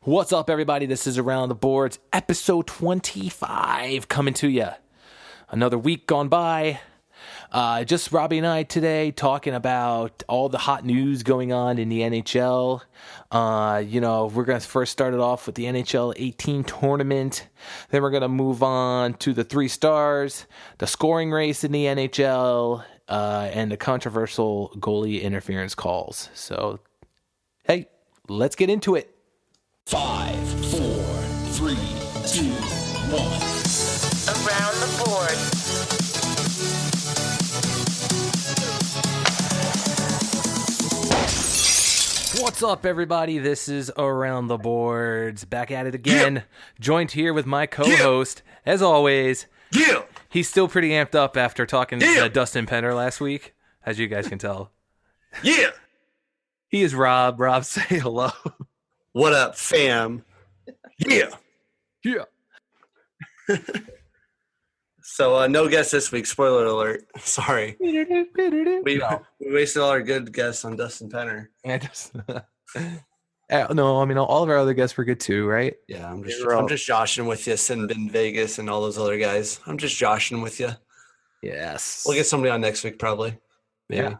What's up, everybody? This is Around the Boards, episode 25, coming to you. Another week gone by. Just Robbie and I today talking about all the hot news going on in the NHL. We're going to first start it off with the NHL 18 tournament. Then we're going to move on to the 3 stars, the scoring race in the NHL, and the controversial goalie interference calls. So, hey, let's get into it. 5, 4, 3, 2, 1. Around the board. What's up, everybody? This is Around the Boards. Back at it again. Yeah. Joined here with my co-host, as always. Yeah. He's still pretty amped up after talking to Dustin Penner last week, as you guys can tell. Yeah. He is Rob. Rob, say hello. What up, fam? Yeah. Yeah. So, no guess this week. Spoiler alert. Sorry. We wasted all our good guests on Dustin Penner. No, I mean, all of our other guests were good too, right? Yeah, I'm just joshing with you, Sin Bin Vegas and all those other guys. I'm just joshing with you. Yes. We'll get somebody on next week, probably. Maybe.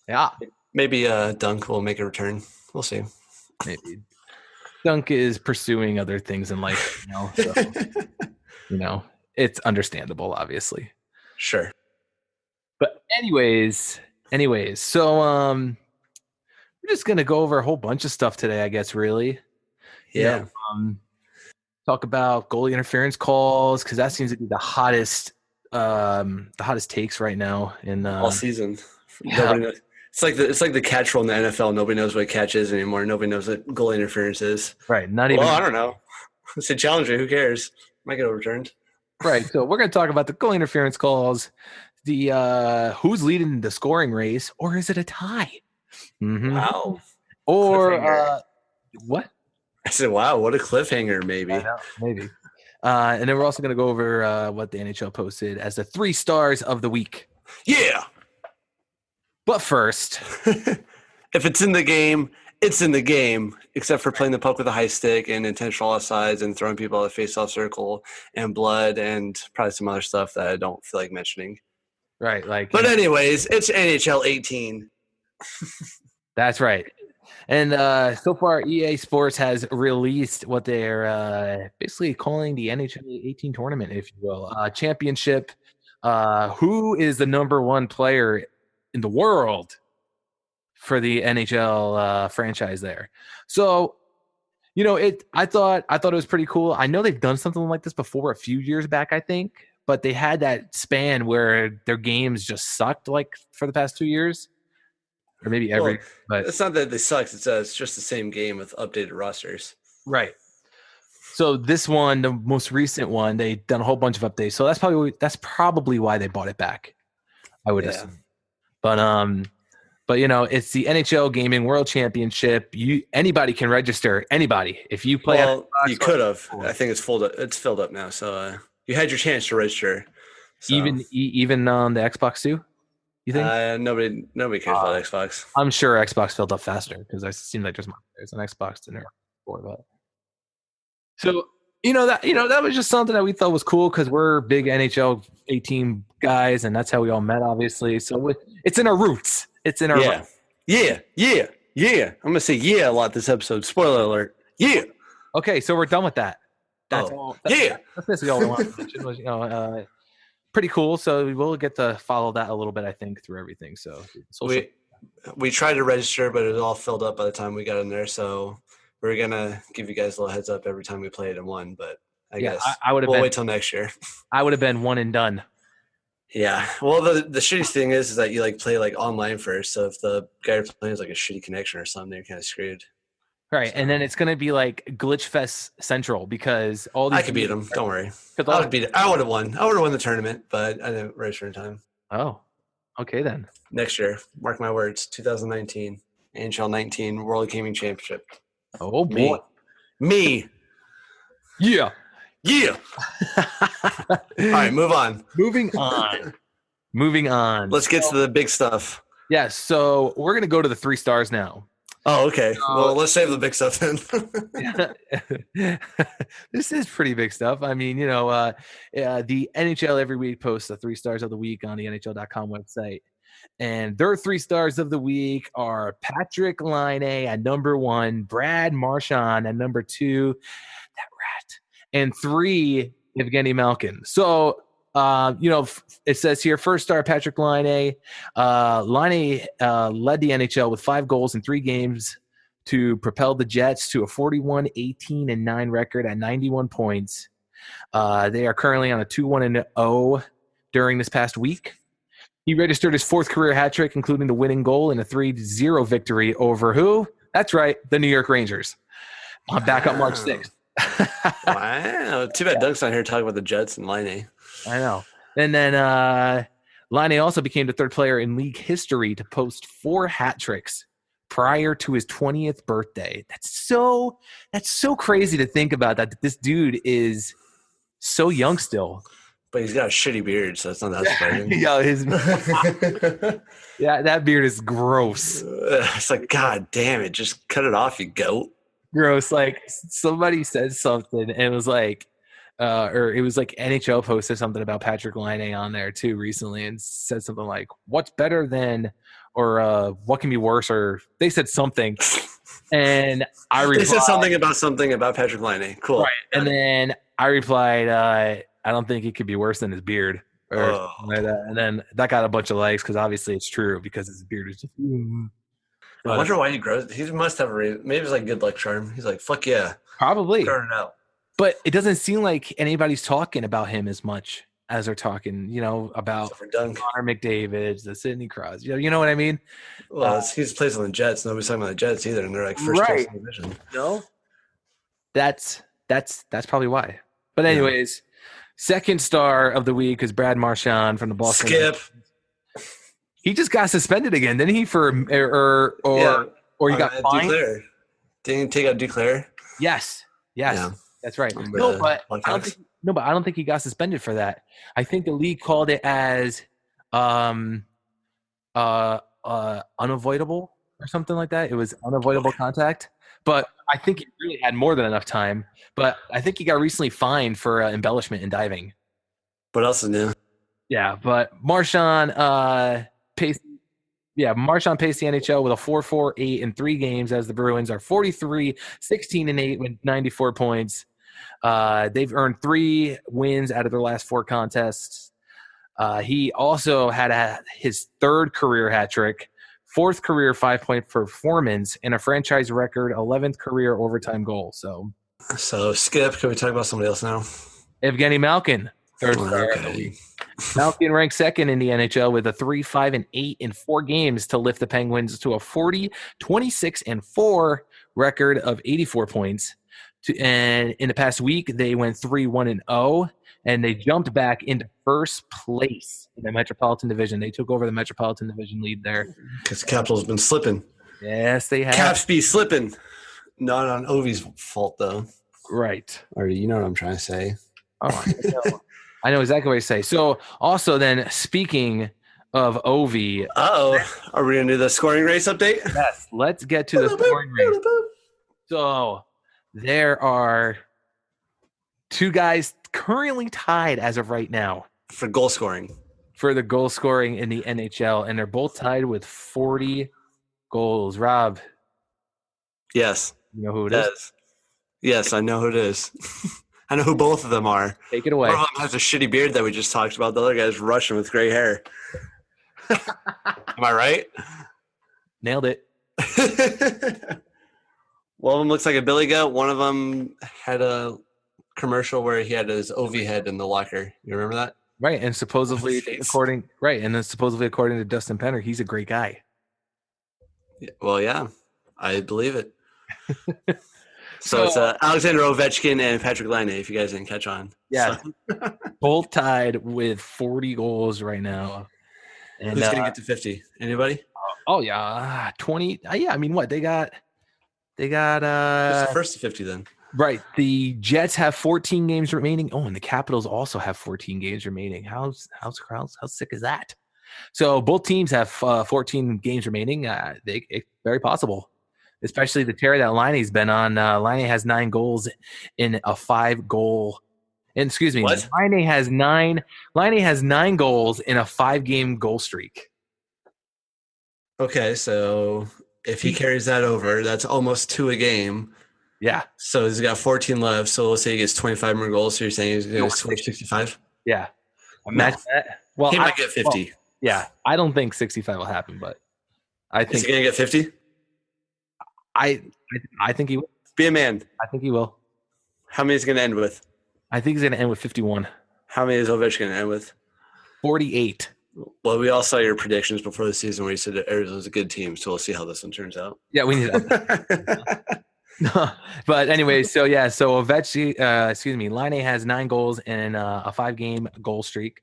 Yeah. Maybe Dunk will make a return. We'll see. Maybe. Dunk is pursuing other things in life, so, it's understandable, obviously. Sure. But anyways, so we're just going to go over a whole bunch of stuff today, I guess, really. Yeah. Talk about goalie interference calls, because that seems to be the hottest takes right now in all season. Yeah. Nobody knows. It's like the catch rule in the NFL. Nobody knows what catch is anymore. Nobody knows what goal interference is. Right. Not even. Well, I don't know. It's a challenger. Who cares? Might get overturned. Right. So we're going to talk about the goal interference calls, the who's leading the scoring race, or is it a tie? Mm-hmm. Wow. Or what? I said, wow, what a cliffhanger, maybe. I know, maybe. And then we're also going to go over what the NHL posted as the 3 stars of the week. Yeah. But first, if it's in the game, it's in the game, except for playing the puck with a high stick and intentional offsides and throwing people out of the face-off circle and blood and probably some other stuff that I don't feel like mentioning. Right. But anyways, it's NHL 18. That's right. And so far, EA Sports has released what they're basically calling the NHL 18 tournament, if you will, championship. Who is the number 1 player in the world for the NHL franchise there? So, I thought it was pretty cool. I know they've done something like this before a few years back, I think, but they had that span where their games just sucked like for the past 2 years, or maybe every. But it's not that they sucked. It's just the same game with updated rosters. Right. So this one, the most recent one, they've done a whole bunch of updates. So that's probably why they bought it back, I would assume. But it's the NHL Gaming World Championship. Anybody can register. Anybody, if you play. Well, you could have. I think it's filled up. It's filled up now. So you had your chance to register. So. Even on the Xbox too. You think? Nobody cares about Xbox. I'm sure Xbox filled up faster because it seems like there's an Xbox to nerf for that. So that was just something that we thought was cool because we're big NHL 18 guys, and that's how we all met, obviously. So it's in our roots. It's in our roots. Yeah. I'm gonna say yeah a lot this episode. Spoiler alert. Yeah. Okay, so we're done with that. That's all. That's basically all we wanted to mention. Was, pretty cool. So we'll get to follow that a little bit, I think, through everything. So we tried to register, but it was all filled up by the time we got in there. So we're gonna give you guys a little heads up every time we play it in one, but I guess we'll wait till next year. I would have been one and done. Yeah. Well, the shitty thing is that you play online first. So if the guy you're playing has a shitty connection or something, you're kind of screwed. Right, and then it's gonna be like Glitch Fest Central because all these. I could beat them. Don't worry. I would beat it. I would have won. I would have won the tournament, but I didn't register in time. Oh, okay then. Next year, mark my words. 2019 NHL 19 World Gaming Championship. Oh boy, me. Yeah. All right, move on. Moving on. Let's get to the big stuff. Yeah, so we're going to go to the 3 stars now. Oh, okay. Well, let's save the big stuff then. This is pretty big stuff. I mean, the NHL every week posts the 3 stars of the week on the NHL.com website. And their 3 stars of the week are Patrick Laine at number 1, Brad Marchand at number 2, that rat, and 3, Evgeny Malkin. So, it says here, first star Patrick Laine. Laine led the NHL with 5 goals in 3 games to propel the Jets to a 41-18-9 record at 91 points. They are currently on a 2-1-0 during this past week. He registered his 4th career hat trick, including the winning goal in a 3-0 victory over who? That's right, the New York Rangers. Back up March 6th. Wow. Too bad Doug's not here talking about the Jets and Laine. I know. And then Laine also became the 3rd player in league history to post 4 hat tricks prior to his 20th birthday. That's so crazy to think about, that this dude is so young still. But he's got a shitty beard, so it's not that surprising. Yeah, that beard is gross. It's like, God damn it, just cut it off, you goat. Gross. Like, somebody said something, and it was like, or it was like NHL posted something about Patrick Laine on there too recently, and said something like, "What's better than," or what can be worse, or they said something, and I replied, they said something about Patrick Laine. Cool. Right, and then I replied, I don't think it could be worse than his beard, or something like that. And then that got a bunch of likes because obviously it's true, because his beard is just. I wonder why he grows. He must have a reason. Maybe it's like good luck charm. He's like, fuck yeah. Probably. Start it out. But it doesn't seem like anybody's talking about him as much as they're talking, about Connor McDavid, the Sidney Crosby. You know what I mean? Well, he plays on the Jets. Nobody's talking about the Jets either, and they're like first place in the division. No, that's probably why. But anyways, second star of the week is Brad Marchand from the Boston. Skip. He just got suspended again, didn't he? For or he got fined. Duclair. Didn't he take out Duclair? Yes. Yeah. That's right. But I don't think he got suspended for that. I think the league called it as unavoidable or something like that. It was unavoidable contact. But I think he really had more than enough time. But I think he got recently fined for embellishment in diving. What else is new? Yeah, but Marchand paced the NHL with a 4-4-8 in 3 games, as the Bruins are 43-16-8 with 94 points. They've earned 3 wins out of their last 4 contests. He also had his 3rd career hat trick, 4th career 5-point performance, and a franchise record 11th career overtime goal. So Skip, can we talk about somebody else now? Evgeny Malkin. Malkin ranked 2nd in the NHL with a 3-5-8 in 4 games to lift the Penguins to a 40-26-4 record of 84 points. And in the past week, they went 3-1-0, and they jumped back into first place in the Metropolitan Division. They took over the Metropolitan Division lead there. Because the Capitals been slipping. Yes, they have. Caps be slipping. Not on Ovi's fault, though. Right. Or you know what I'm trying to say. Oh, I know exactly what you say. So, also then, speaking of Ovi. Are we going to do the scoring race update? Yes, let's get to the scoring race. So, there are 2 guys currently tied as of right now. For goal scoring. For the goal scoring in the NHL, and they're both tied with 40 goals. Rob. Yes. You know who it is? Yes, I know who it is. I know who both of them are. Take it away. One of them has a shitty beard that we just talked about. The other guy's Russian with gray hair. Am I right? Nailed it. One of them looks like a billy goat. One of them had a commercial where he had his OV head in the locker. You remember that? Right, and supposedly according to Dustin Penner, he's a great guy. Well, yeah, I believe it. So it's Alexander Ovechkin and Patrick Laine, if you guys didn't catch on. Yeah, both tied with 40 goals right now. And who's going to get to 50? Anybody? Oh, yeah, 20. Yeah, I mean, what? They got who's the first to 50 then? Right. The Jets have 14 games remaining. Oh, and the Capitals also have 14 games remaining. How sick is that? So both teams have 14 games remaining. It's very possible especially the tear that Liney's been on. Liney has 9 goals in a 5-goal. And excuse me, What? Liney has 9 goals in a 5-game goal streak. Okay, so if he carries that over, that's almost 2 a game. Yeah. So he's got 14 left. So let's say he gets 25 more goals. So you're saying he's going to score 65? Yeah. Imagine that. Well, He might get 50. Well, yeah. I don't think 65 will happen, but I Is think he going to get 50? I think he will. Be a man. I think he will. How many is he going to end with? I think he's going to end with 51. How many is Ovechkin going to end with? 48. Well, we all saw your predictions before the season where you said that Arizona's a good team. So we'll see how this one turns out. Yeah, we need that. But anyway, so Ovechkin, Laine has 9 goals in a 5-game goal streak.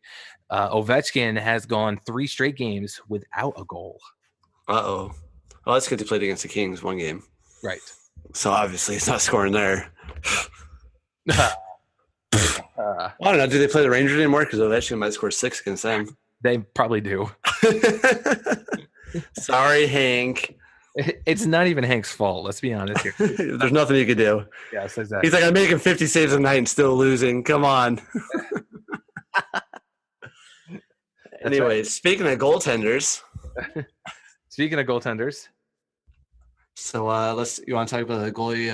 Ovechkin has gone 3 straight games without a goal. Uh-oh. Well, that's good he played against the Kings 1 game. Right. So obviously he's not scoring there. I don't know. Do they play the Rangers anymore? Because Ovechkin might score 6 against them. They probably do. Sorry, Hank. It's not even Hank's fault. Let's be honest here. There's nothing he could do. Yes, exactly. He's like, I'm making 50 saves a night and still losing. Come on. Anyway, right. Speaking of goaltenders. Speaking of goaltenders. So you want to talk about the goalie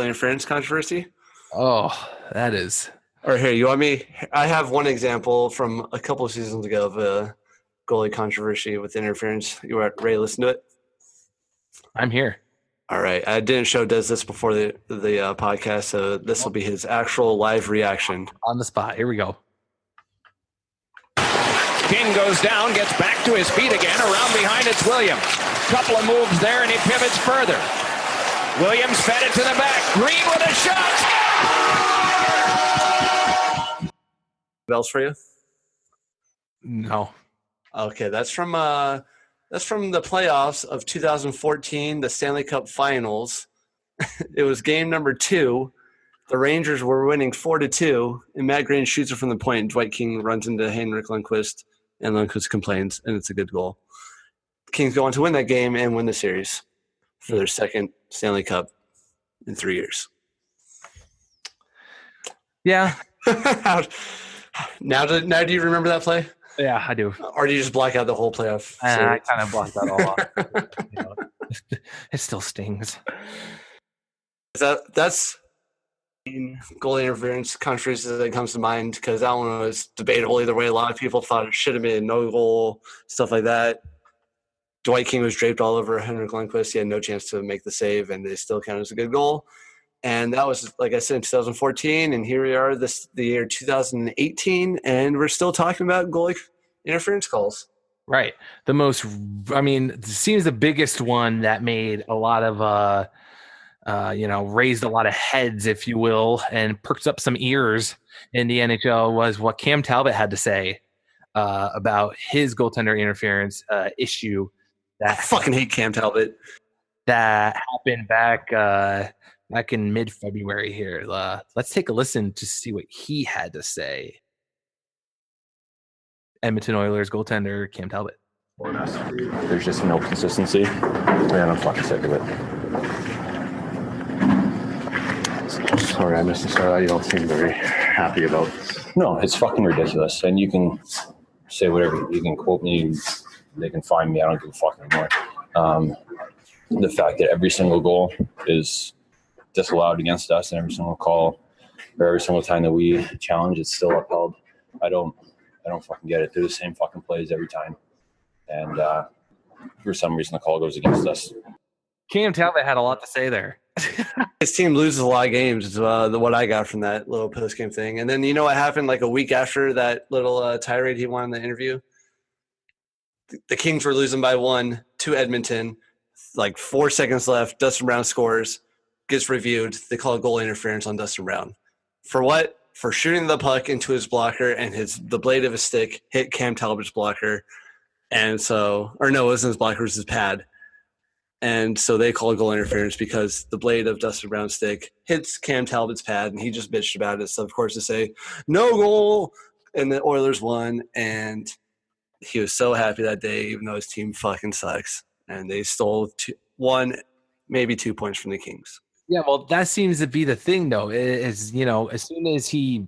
interference controversy? Oh, that is. Or here, you want me? I have one example from a couple of seasons ago of a goalie controversy with interference. You were ready to listen to it? I'm here. All right. I didn't show Des this before the podcast, so this will be his actual live reaction. On the spot. Here we go. King goes down, gets back to his feet again. Around behind, it's Williams. Couple of moves there, and he pivots further. Williams fed it to the back. Green with a shot. Bells for you? No. Okay, that's from the playoffs of 2014, the Stanley Cup Finals. It was game number 2. The Rangers were winning 4-2, and Matt Green shoots it from the point, and Dwight King runs into Henrik Lundqvist, and Lundqvist complains, and it's a good goal. The Kings go on to win that game and win the series for their second Stanley Cup in 3 years. Yeah. Now do you remember that play? Yeah, I do. Or do you just black out the whole playoff? I kind of blocked that all off. It still stings. That's goal interference controversy that comes to mind because that one was debatable either way. A lot of people thought it should have been no goal, stuff like that. Dwight King was draped all over Henrik Lundqvist. He had no chance to make the save, and they still counted as a good goal. And that was, like I said, in 2014, and here we are the year 2018, and we're still talking about goalie interference calls. Right. It seems the biggest one that made a lot of, raised a lot of heads, if you will, and perked up some ears in the NHL was what Cam Talbot had to say about his goaltender interference issue. I fucking hate Cam Talbot. That happened back in mid-February here. Let's take a listen to see what he had to say. Edmonton Oilers goaltender Cam Talbot. There's just no consistency, and I'm fucking sick of it. Sorry, I missed the start. You don't seem very happy about this. No, it's fucking ridiculous. And you can say whatever. You can quote me. They can find me. I don't give a fuck anymore. The fact that every single goal is disallowed against us, and every single call, or every single time that we challenge, it's still upheld. I don't fucking get it. They're the same fucking plays every time, and for some reason the call goes against us. Cam Talbot had a lot to say there. His team loses a lot of games is what I got from that little post-game thing. And then you know what happened like a week after that little tirade he won in the interview? The Kings were losing by 1 to Edmonton. Like 4 seconds left. Dustin Brown scores, gets reviewed. They call a goal interference on Dustin Brown. For what? For shooting the puck into his blocker, and the blade of his stick hit Cam Talbot's blocker. And so, or no, it wasn't his blocker, it was his pad. And so they call goal interference because the blade of Dustin Brown's stick hits Cam Talbot's pad, and he just bitched about it. So, of course, to say, no goal, and the Oilers won. And he was so happy that day, even though his team fucking sucks. And they stole 1, maybe 2 points from the Kings. Yeah, well, that seems to be the thing, though. Is as soon as he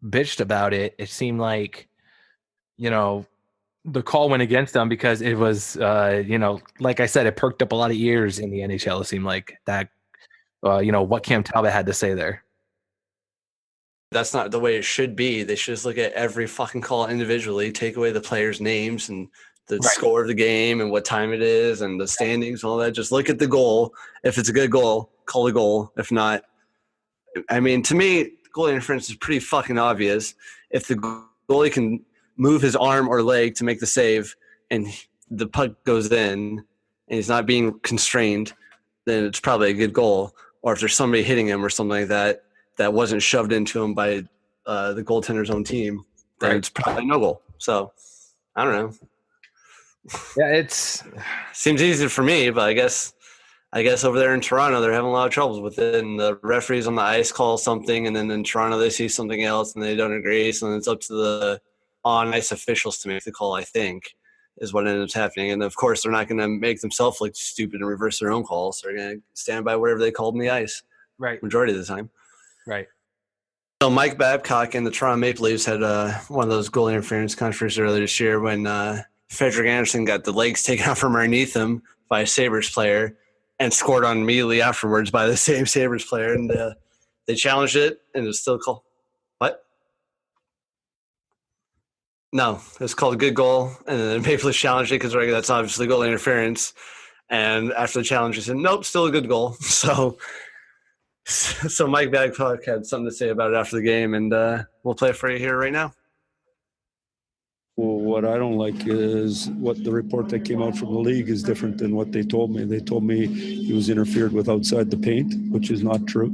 bitched about it, it seemed like the call went against them because it was like I said, it perked up a lot of ears in the NHL. It seemed like that. What Cam Talbot had to say there. That's not the way it should be. They should just look at every fucking call individually, take away the players' names and the score of the game and what time it is and the standings and all that. Just look at the goal. If it's a good goal, call the goal. If not, I mean, to me, goal interference is pretty fucking obvious. If the goalie can move his arm or leg to make the save and the puck goes in and he's not being constrained, then it's probably a good goal. Or if there's somebody hitting him or something like that wasn't shoved into him by the goaltender's own team, then it's probably no goal. So, I don't know. Yeah, it's seems easy for me, but I guess over there in Toronto, they're having a lot of troubles with it. And the referees on the ice call something, and then in Toronto they see something else and they don't agree. So then it's up to the on-ice officials to make the call, I think, is what ends up happening. And, of course, they're not going to make themselves look stupid and reverse their own calls. They're going to stand by whatever they called on the ice majority of the time. Right. So Mike Babcock and the Toronto Maple Leafs had one of those goal interference controversies earlier this year when Frederick Anderson got the legs taken out from underneath him by a Sabres player and scored on immediately afterwards by the same Sabres player. And they challenged it, and it was still called. What? No, it was called a good goal. And then the Maple Leafs challenged it because that's obviously goal interference. And after the challenge, they said, nope, still a good goal. So Mike Babcock had something to say about it after the game, and we'll play it for you here right now. Well, what I don't like is what the report that came out from the league is different than what they told me. They told me he was interfered with outside the paint, which is not true.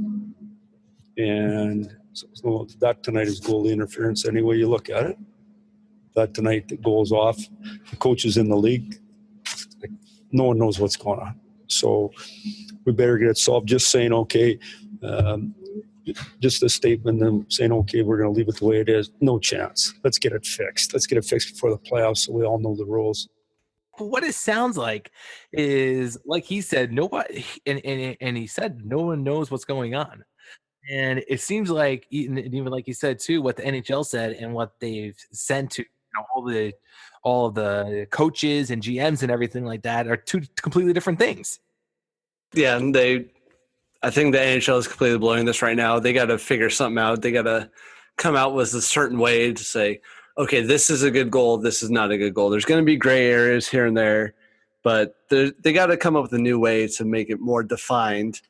And so that tonight is goalie interference any way you look at it. That tonight the goal's off. The coaches in the league, no one knows what's going on. So we better get it solved. Just saying, okay, just a statement and saying, okay, we're going to leave it the way it is. No chance. Let's get it fixed. Let's get it fixed before the playoffs so we all know the rules. What it sounds like is, like he said, nobody, and he said no one knows what's going on. And it seems like, even like he said too, what the NHL said and what they've sent to all of the coaches and GMs and everything like that are two completely different things. Yeah, and I think the NHL is completely blowing this right now. They got to figure something out. They got to come out with a certain way to say, okay, this is a good goal. This is not a good goal. There's going to be gray areas here and there, but they got to come up with a new way to make it more defined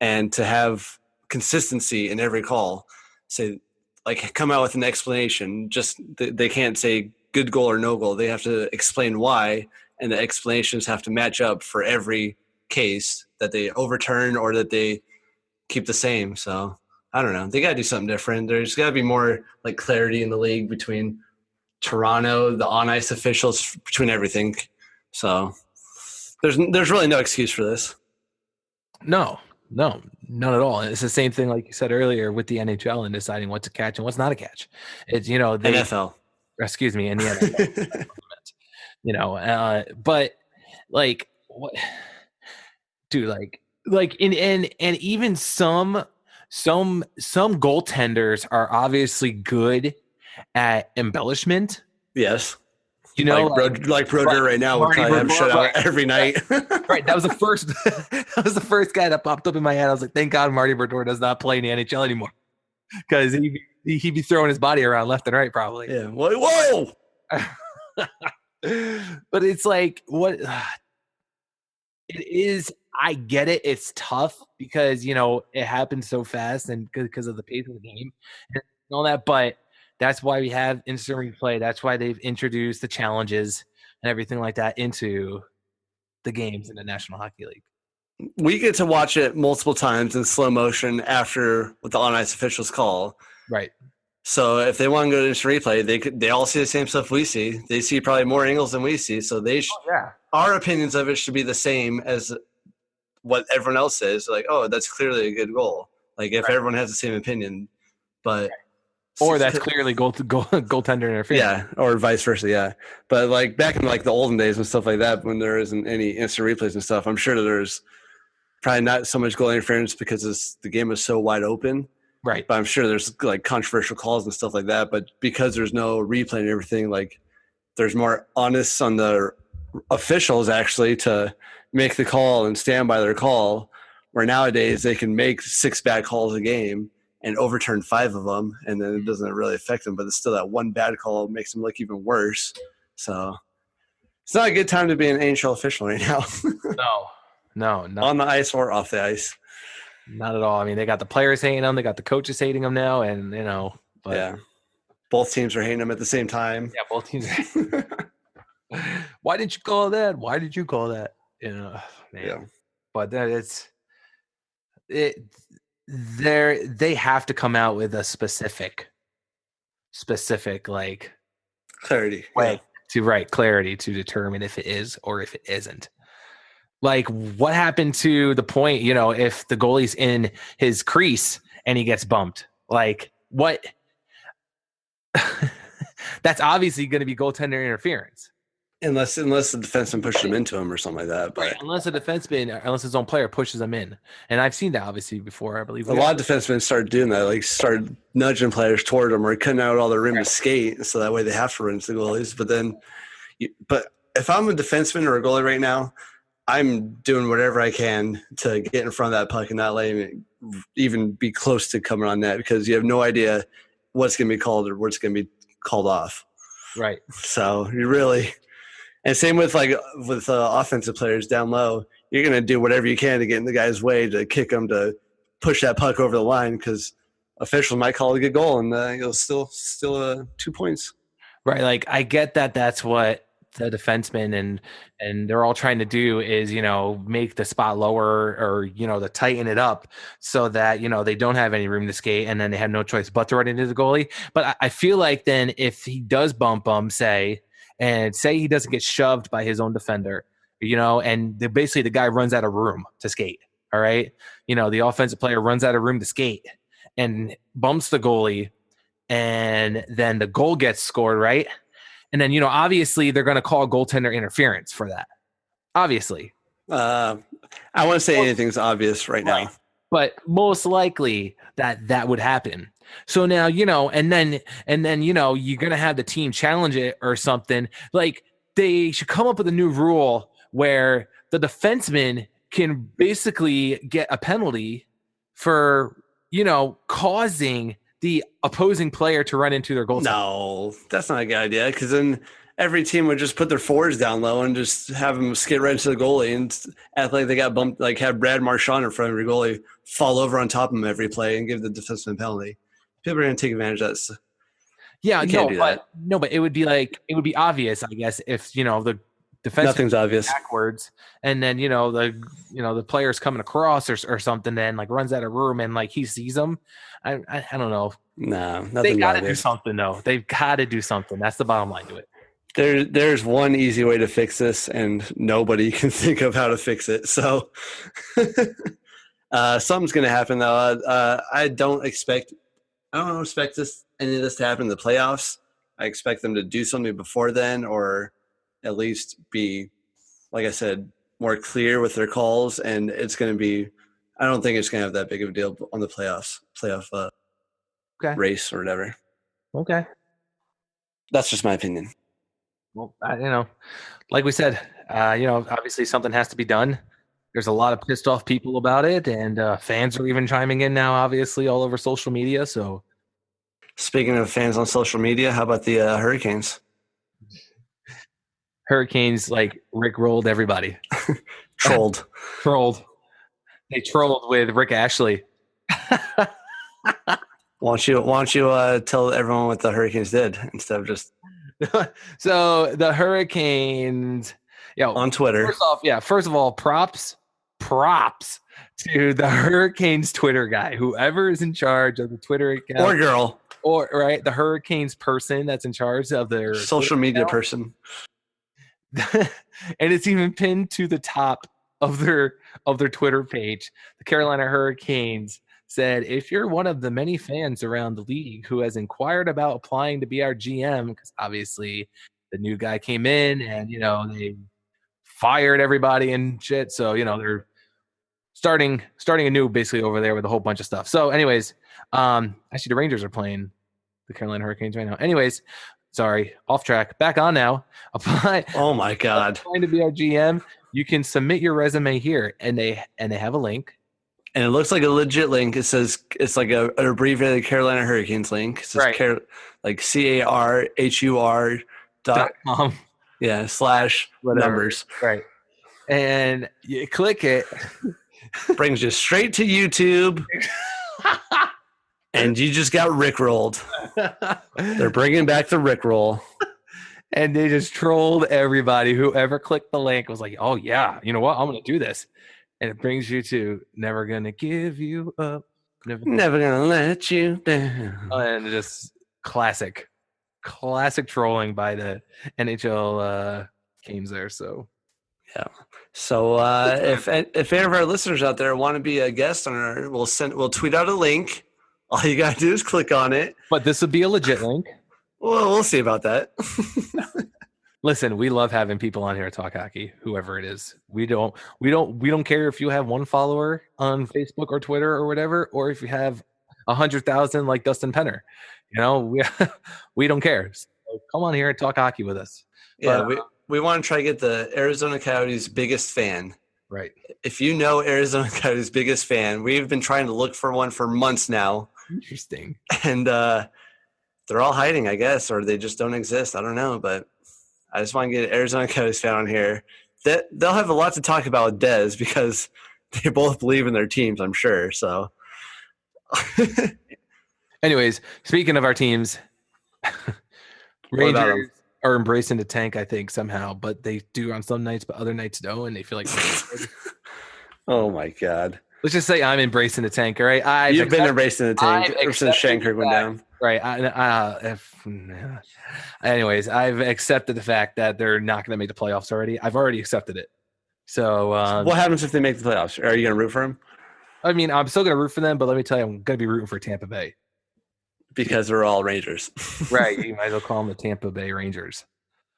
and to have consistency in every call. Say, like, come out with an explanation. Just they can't say good goal or no goal. They have to explain why, and the explanations have to match up for every case that they overturn or that they keep the same. So I don't know. They got to do something different. There's got to be more like clarity in the league between Toronto, the on ice officials, between everything. So there's really no excuse for this. No, none at all. It's the same thing, like you said earlier, with the NHL and deciding what's a catch and what's not a catch. It's NFL. Excuse me, in the NFL. But like what? Dude, like and even some goaltenders are obviously good at embellishment. Yes. Like Brodeur right now would probably have shut out every night. Right. That was the first guy that popped up in my head. I was like, thank God Marty Brodeur does not play in the NHL anymore. Because he'd be throwing his body around left and right, probably. Yeah. Whoa. But it's like, what it is. I get it. It's tough because, it happens so fast and because of the pace of the game and all that. But that's why we have instant replay. That's why they've introduced the challenges and everything like that into the games in the National Hockey League. We get to watch it multiple times in slow motion after what the on-ice officials call. Right. So if they want to go to instant replay, they all see the same stuff we see. They see probably more angles than we see. So our opinions of it should be the same as what everyone else says. Like, oh, that's clearly a good goal. Like if everyone has the same opinion, but Or that's clearly goaltender interference. Yeah, or vice versa. Yeah, but like back in like the olden days and stuff like that, when there isn't any instant replays and stuff, I'm sure that there's probably not so much goal interference because the game is so wide open. Right. But I'm sure there's like controversial calls and stuff like that. But because there's no replay and everything, like there's more onus on the officials actually to make the call and stand by their call. Where nowadays they can make 6 bad calls a game and overturn 5 of them, and then it doesn't really affect them. But it's still that one bad call makes them look even worse. So it's not a good time to be an NHL official right now. No, not on the ice or off the ice. Not at all. I mean, they got the players hating them, they got the coaches hating them now, and but yeah, both teams are hating them at the same time. Yeah, both teams. Why didn't you call that? Why did you call that? Man. Yeah. But they have to come out with a specific like clarity way clarity to determine if it is or if it isn't. Like, what happened to the point, if the goalie's in his crease and he gets bumped? Like, what? That's obviously going to be goaltender interference. Unless the defenseman pushed him into him or something like that. But right. Unless his own player pushes him in. And I've seen that, obviously, before, I believe. A lot of defensemen started doing that, like started nudging players toward them or cutting out all the rim to skate, so that way they have to run into the goalies. But then, if I'm a defenseman or a goalie right now, I'm doing whatever I can to get in front of that puck and not letting it even be close to coming on net, because you have no idea what's going to be called or what's going to be called off. Right. So you really – and same with offensive players down low. You're going to do whatever you can to get in the guy's way, to kick him, to push that puck over the line, because officials might call it a good goal and you'll still 2 points. Right. Like, I get that that's what the defensemen and they're all trying to do is, make the spot lower or, to tighten it up so that, they don't have any room to skate, and then they have no choice but to run into the goalie. But I feel like then if he does bump him, say he doesn't get shoved by his own defender, and basically the guy runs out of room to skate. All right. The offensive player runs out of room to skate and bumps the goalie, and then the goal gets scored. Right. And then, obviously they're going to call goaltender interference for that. Obviously. I wouldn't say anything's obvious right now. But most likely that would happen. So now, and then, you're going to have the team challenge it or something. Like, they should come up with a new rule where the defenseman can basically get a penalty for, causing the opposing player to run into their goal. No, that's not a good idea, because then every team would just put their forwards down low and just have them skate right into the goalie and act like they got bumped, like have Brad Marchand in front of your goalie fall over on top of him every play and give the defenseman a penalty. People are going to take advantage of that. Yeah, but it would be obvious, I guess, if the defense nothing's obvious backwards, and then the player's coming across or something, then like runs out of room and like he sees them. I don't know. No, they got to do something though. They've got to do something. That's the bottom line to it. There's one easy way to fix this, and nobody can think of how to fix it. So something's going to happen though. I don't expect any of this to happen in the playoffs. I expect them to do something before then, or at least be, like I said, more clear with their calls. And it's going to be, I don't think it's going to have that big of a deal on the playoff race or whatever. Okay. That's just my opinion. Well, like we said, obviously something has to be done. There's a lot of pissed off people about it, and fans are even chiming in now, obviously, all over social media. So, speaking of fans on social media, how about the Hurricanes? Hurricanes, like, Rick-rolled everybody. Trolled. They trolled with Rick Ashley. Why don't you tell everyone what the Hurricanes did instead of just... So the Hurricanes, on Twitter. First of all, props to the Hurricanes Twitter guy, whoever is in charge of the Twitter account, or girl, or the Hurricanes person that's in charge of their social media person. And it's even pinned to the top of their Twitter page. The Carolina Hurricanes said, if you're one of the many fans around the league who has inquired about applying to be our GM, because obviously the new guy came in and, they fired everybody and shit. So, they're starting anew basically over there with a whole bunch of stuff. So anyways, actually the Rangers are playing the Carolina Hurricanes right now. Anyways, sorry, off track. Back on now. Apply. Oh my God. Applying to be our GM. You can submit your resume here, and they have a link. And it looks like a legit link. It says it's like an abbreviated Carolina Hurricanes link. It says Right. like CARHUR .com. Yeah, / numbers. Right. And you click it. Brings you straight to YouTube. And you just got rickrolled. They're bringing back the rickroll. And they just trolled everybody. Whoever clicked the link was like, oh, yeah, you know what? I'm going to do this. And it brings you to never going to give you up. Never going to let you down. And just classic trolling by the NHL games there. So, yeah. So if any of our listeners out there want to be a guest on our, we'll tweet out a link. All you got to do is click on it. But this would be a legit link. Well, we'll see about that. Listen, we love having people on here to talk hockey, whoever it is. We don't care if you have one follower on Facebook or Twitter or whatever, or if you have 100,000 like Dustin Penner. We don't care. So come on here and talk hockey with us. Yeah, but, we want to try to get the Arizona Coyotes' biggest fan. Right. If you know Arizona Coyotes' biggest fan, we've been trying to look for one for months now. Interesting. And they're all hiding, I guess, or they just don't exist. I don't know, but I just want to get an Arizona Coyotes fan on here. They'll have a lot to talk about with Dez because they both believe in their teams, I'm sure. So, anyways, speaking of our teams, Rangers are embracing the tank, I think, somehow, but they do on some nights, but other nights don't, and they feel like oh my God. Let's just say I'm embracing the tank, all right? You've been embracing the tank ever since Shankirk went down. Right. Anyways, I've accepted the fact that they're not going to make the playoffs already. I've already accepted it. So what happens if they make the playoffs? Are you going to root for them? I mean, I'm still going to root for them, but let me tell you, I'm going to be rooting for Tampa Bay. Because they're all Rangers. Right. You might as well call them the Tampa Bay Rangers.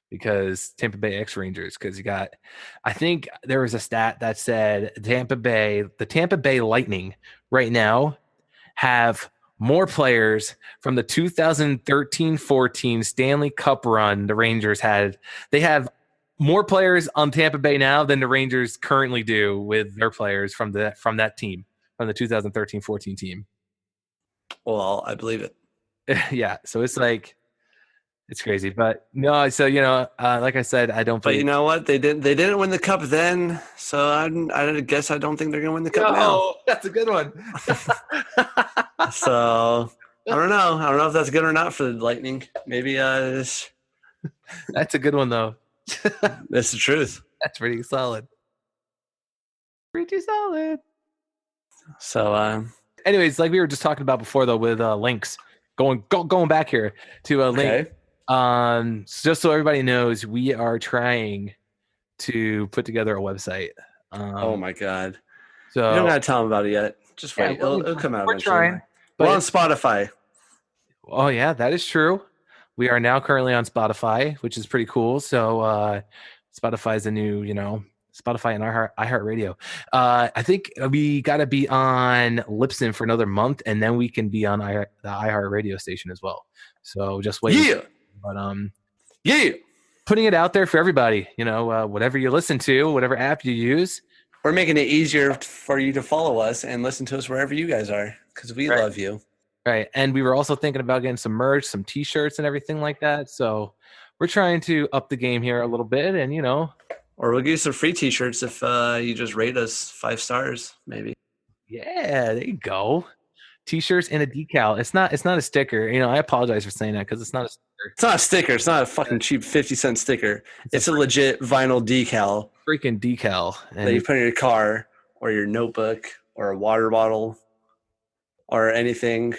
Because Tampa Bay ex-Rangers, because you got, I think there was a stat that said the Tampa Bay Lightning right now have more players from the 2013-14 Stanley Cup run the Rangers had. They have more players on Tampa Bay now than the Rangers currently do with their players from that team, from the 2013-14 team. Well, I believe it. Yeah, so it's like, it's crazy, but no. So like I said, I don't. But you know what? They didn't win the cup then, so I guess I don't think they're gonna win the cup now. That's a good one. So I don't know. I don't know if that's good or not for the Lightning. Maybe that's a good one though. That's the truth. That's pretty solid. Pretty solid. So, anyways, like we were just talking about before though, with links. Going back here to a link. Okay. Just so everybody knows, we are trying to put together a website. Oh my God! So you don't gotta tell them about it yet. Just wait; it'll come out. We're eventually. trying. We're on Spotify. Oh yeah, that is true. We are now currently on Spotify, which is pretty cool. So Spotify is the new, Spotify and iHeartRadio. I think we got to be on Libsyn for another month, and then we can be on the iHeartRadio station as well. So just wait. Yeah. But putting it out there for everybody, whatever you listen to, whatever app you use. We're making it easier for you to follow us and listen to us wherever you guys are, because we love you. Right. And we were also thinking about getting some merch, some T-shirts and everything like that. So we're trying to up the game here a little bit and, Or we'll give you some free T-shirts if you just rate us 5 stars, maybe. Yeah, there you go. T-shirts and a decal. It's not a sticker. I apologize for saying that because it's not a sticker. It's not a sticker. It's not a fucking cheap 50-cent sticker. It's a legit vinyl decal. Freaking decal. That you put in your car or your notebook or a water bottle or anything.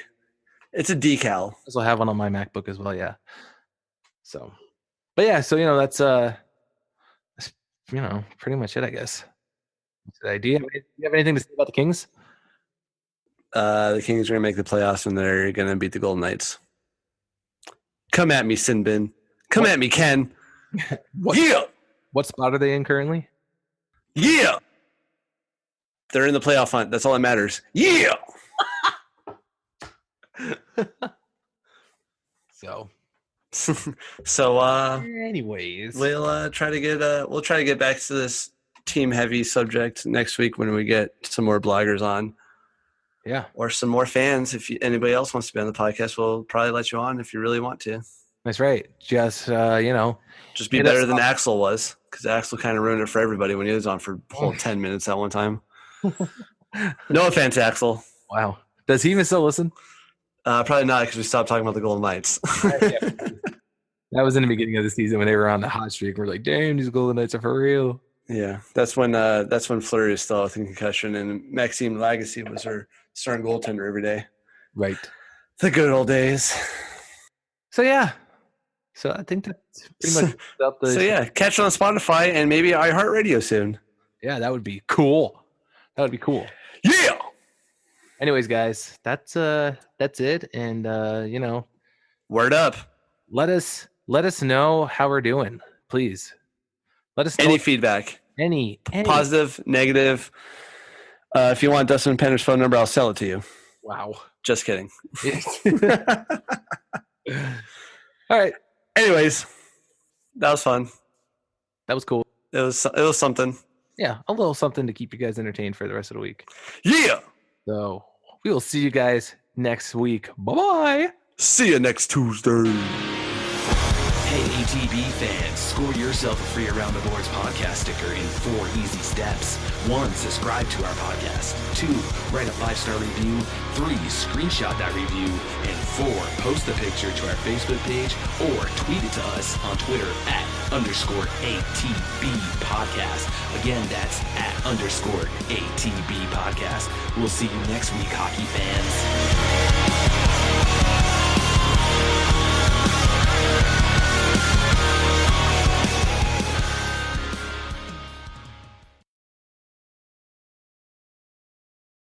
It's a decal. I also have one on my MacBook as well, yeah. So, but yeah, so that's pretty much it, I guess. Do you have anything to say about the Kings? The Kings are going to make the playoffs, and they're going to beat the Golden Knights. Come at me, Sinbin. Come at me, Ken. Yeah. What spot are they in currently? Yeah. They're in the playoff hunt. That's all that matters. Yeah. So anyways, we'll try to get back to this team heavy subject next week when we get some more bloggers on. Yeah. Or some more fans. If anybody else wants to be on the podcast, we'll probably let you on if you really want to. That's right. Just just be better than Axel was, because Axel kind of ruined it for everybody when he was on for a whole 10 minutes at one time. No offense, Axel. Wow. Does he even still listen? Probably not, because we stopped talking about the Golden Knights. That was in the beginning of the season when they were on the hot streak. We're like, damn, these Golden Knights are for real. Yeah, that's when Fleury is still with a concussion, and Maxime Lagacé was our starting goaltender every day. Right. The good old days. So yeah. So I think that's pretty much up the. So yeah, catch it on Spotify and maybe iHeartRadio soon. Yeah, that would be cool. That would be cool. Yeah. Anyways, guys, that's it, and word up. Let us know how we're doing, please. Let us know any feedback, any positive, negative. If you want Dustin Penner's phone number, I'll sell it to you. Wow. Just kidding. All right. Anyways, that was fun. That was cool. It was something. Yeah, a little something to keep you guys entertained for the rest of the week. Yeah. So we will see you guys next week. Bye-bye. See you next Tuesday. Hey, ATB fans, score yourself a free Around the Boards podcast sticker in 4 easy steps. 1, subscribe to our podcast. 2, write a 5-star review. 3, screenshot that review. And 4, post the picture to our Facebook page or tweet it to us on Twitter @_ATB podcast. Again, that's @_ATB podcast. We'll see you next week, hockey fans.